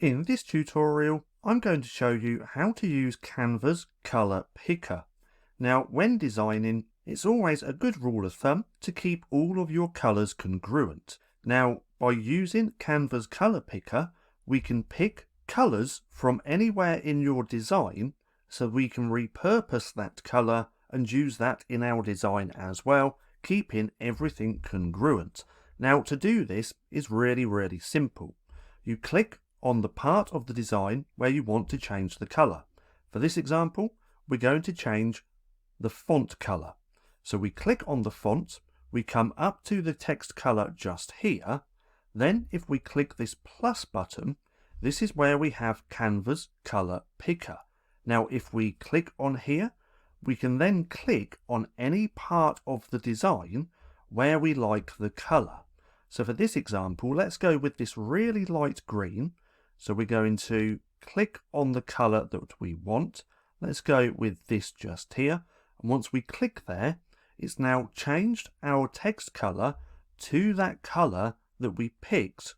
In this tutorial, I'm going to show you how to use Canva's colour picker. Now, when designing, it's always a good rule of thumb to keep all of your colours congruent. Now, by using Canva's colour picker, we can pick colours from anywhere in your design, so we can repurpose that colour and use that in our design as well, keeping everything congruent. Now, to do this is really simple. You click on the part of the design where you want to change the colour. For this example, we're going to change the font colour. So we click on the font, we come up to the text colour just here. Then if we click this plus button, this is where we have Canva's colour picker. Now if we click on here, we can then click on any part of the design where we like the colour. So for this example, let's go with this really light green. So we're going to click on the colour that we want. Let's go with this just here. And once we click there, it's now changed our text colour to that colour that we picked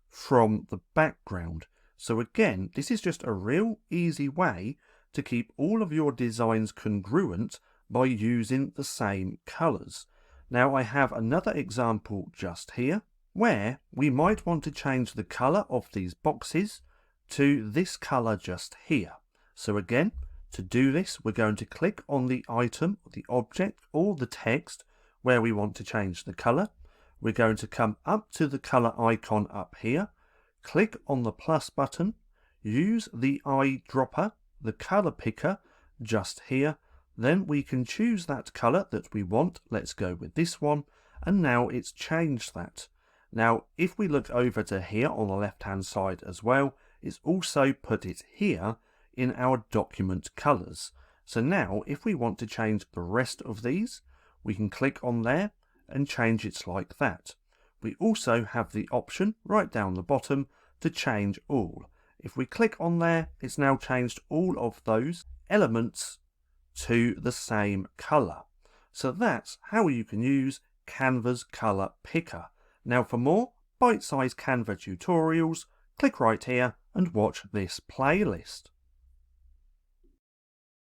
from the background. So again, this is just a real easy way to keep all of your designs congruent by using the same colours. Now I have another example just here where we might want to change the colour of these boxes to this colour just here. So again, to do this, we're going to click on the item, the object, or the text where we want to change the colour. We're going to come up to the colour icon up here, click on the plus button, use the eyedropper, the colour picker, just here. Then we can choose that colour that we want. Let's go with this one. And now it's changed that. Now, if we look over to here on the left-hand side as well, it's also put it here in our document colours. So now, if we want to change the rest of these, we can click on there and change it like that. We also have the option right down the bottom to change all. If we click on there, it's now changed all of those elements to the same colour. So that's how you can use Canva's colour picker. Now for more bite-sized Canva tutorials, click right here and watch this playlist.